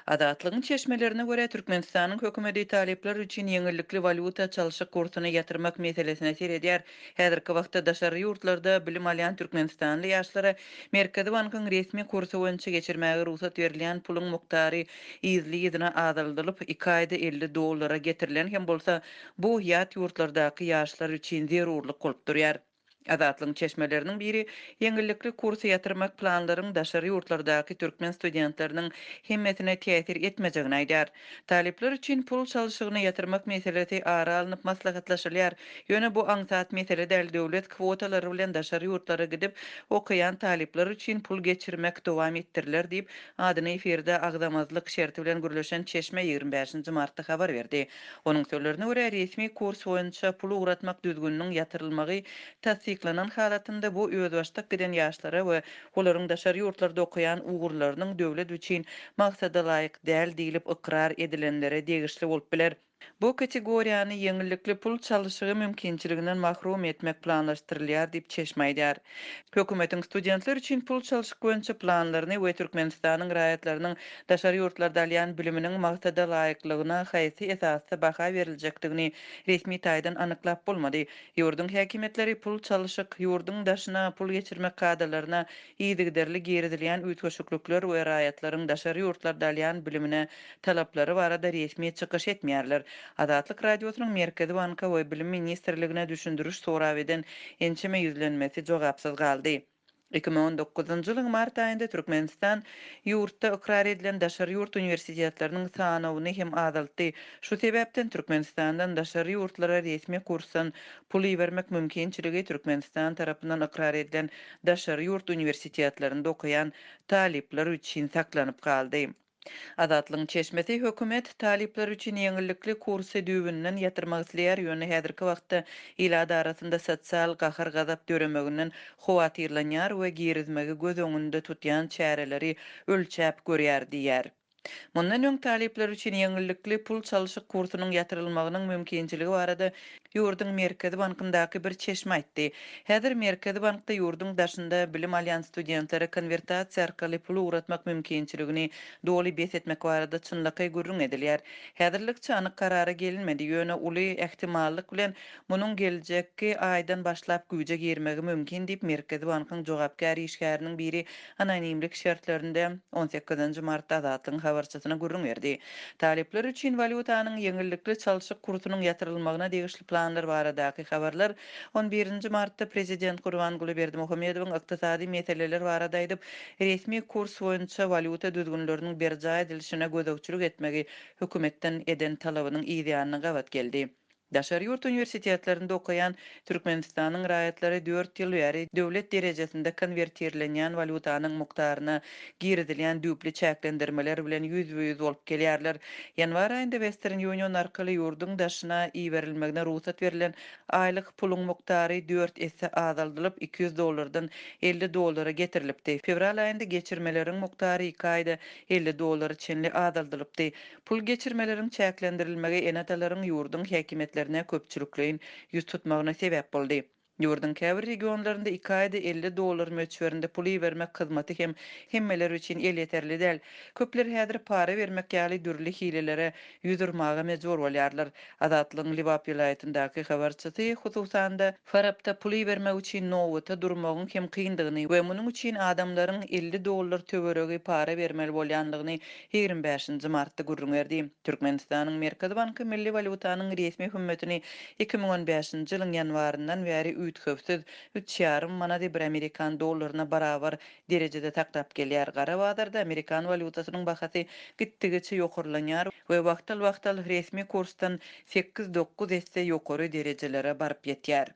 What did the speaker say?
Azatlygyň çeşmelerine görä Türkmenistanyň hökümeti talyplar üçin ýeňillikli walýuta çalyşyk kursuny ýatyrmak meselesine seredýär. Häzirki wagtda daşary ýurtlarda bilim alýan türkmenistanly ýaşlara Merkezi Bankyň resmi kursu boýunça geçirmäge ruhsat berilýän puluň muktary yzly-yzyna azaldylyp 2 aýda $50 getirilen hem bolsa bu ýurtlardaky ýaşlar üçin zerurlyk bolup durýar. Azatlygyň çeşmeleriniň biri ýeňillikli kursu ýatyrmak planlaryň daşary ýurtlardaky türkmen studentleriniň himmetine täsir etmejegini aýdýar. Talyplar üçin pul çalyşygyny ýatyrmak meselesi ara alynıp maslahatlaşylýar. Ýöne bu aňsat mesele däl döwlet kwotalary bilen daşary ýurtlara gidip okuyan talyplar üçin pul geçirmek dowam ettiriler diýip adyny efirde agdamazlyk şerti bilen gürleşen çeşme 25-nji martda habar berdi. Onuň sözlerine görä resmi kurs boýunça pul uğratmak düzgünniň ýatyrylmagy tasdiklanan halatynda bu özbaşda giden ýaşlara we olaryň daşary ýurtlarda okuyan ugurlarynyň döwlet üçin maksada laýyk däl diýilip ikrar edilenlere degişli bolup biler. Bu kategoriýany ýeňillikli pul çalyşygy mümkinçiliginden mahrum etmek planlaşdyrylýar diýip çeşmeýdär. Hökümetiň studentler üçin pul çalyşyk boýunça planlaryny we Türkmenistanyň raýatlarynyň daşary ýurtlarda alýan biliminiň maksada laýyklygyna haýsy esasda baha berilejekdigini resmi taýdan anyklap bolmady. Ýurdun häkimetleri pul çalyşyk ýurdun daşyna pul geçirmek kadalaryna ýygyderli geridilýän üýtgeşiklikler we raýatlaryň daşary ýurtlarda alýan bilimine talaplary barada resmi çykyş etmeýärler. Azatlyk radiosynyň Merkezi Banka we Bilim ministrligine düşündürüş sorap eden ençeme ýüzlenmesi jogapsyz galdy. 2019-njy ýylyň mart aýynda Türkmenistan ýurtda ikrar edilen daşary ýurt universitetleriniň sanawyny hem azaltdy. Şu sebäpden Türkmenistandan daşary ýurtlara resmi kursan pul bermek mümkinçiligi Türkmenistan tarapyndan ikrar edilen daşary ýurt universitetlerinde okuyan talyplar üçin saklanyp galdy. Azatlygyň çeşmesi hökümet talyplar üçin ýeňillikli kursy düýbünden ýatyrmak isleýär ýöne häzirki wagtda ilada arasynda sosial gahar gazap döremeginden howatyrlanýar we girizmegi göz öňünde tutýan çäreleri ölçäp görýär diýär. Mundan öň talyplar üçin ýeňillikli pul çalyşyk kursunyň ýatyrylmagynyň mümkinçiligi barada ýurdun Merkezi Bankyndaky bir çeşme aýtdy. Häzir Merkezi Bankda ýurdun daşynda bilim alýan studentleri konvertasiýa arkaly pul uğratmak mümkinçiligini doly besetmek barada çynlaky gürrüň edilýär. Häzirlikçe anyk karara gelinmedi ýöne uly ähtimallyk bilen munyň geljekki aýdan başlap güýje girmegi mümkin diýip Merkezi Bankyň jogapkar işgäriniň biri anonimlik şertlerinde 18-nji martda Azatlygyň habarçysyna gürrüň berdi. Talyplar üçin walýutanyň ýeňillikli çalyşyk kursunyň ýatyrylmagyna degişli planlar baradaky habarlar 11-nji martda prezident Gurbanguly Berdimuhamedowyň ykdysady meseleler barada aýdyp resmi kurs boýunça walýuta düzgünleriniň berja edilişine gözegçilik etmegi hökümetten eden talabynyň ýa-nyna gabat geldi. Daşary ýurt universitetlerinde okuyan Türkmenistanyň raýatlary 4 ýyl bäri döwlet derejesinde konvertirlenýän walýutanyň mukdaryna giridilýän düýpli çäklendirmeler bilen ýüzbe-ýüz bolup gelýärler. Ýanwar aýynda Western Union arkaly ýurdun daşyna iýberilmegine ruhsat berilen aýlyk puluň muktary 4 esse azaldylyp $200-dan $50 getirilipdi. Fevral aýynda geçirmeleriň muktary 2 aýda $50 çenli azaldylypdy. Pul geçirmeleriň çäklendirilmegi enatalaryň ýurdun häkimetlerine köpçülikliň ýüz tutmagyna sebäp boldy. Ýurdun käbir regionlarynda 2 aýda $50 möçberinde pul bermek hyzmaty hem hemmeler üçin el ýeterli däl. Köpler häzir para bermek ýaly dürli hilelere ýüzürmäge mejbur bolýarlar. Azatlygyň Libap vilayatyndaky habarçysy hususanda Farabda pul bermek üçin nowata durmagyň hem kyndygyny we munyň üçin adamlaryň $50 töweregi para bermeli bolýandygyny 25-nji martda gürrüň berdi. Türkmenistanyň Merkezi Banky milli walýutanyň resmi hümmetini 2015-nji ýylyň ýanwaryndan bäri üýtgepsiz 3,5 manat bir Amerikan dollaryna barabar derejede taklap gelýär. Gara bazarda Amerikan walýutasynyň bahasy gitdigiçe ýokurlanýar we wagtal resmi kursdan 8-9 esse ýokary derejelere baryp ýetýär.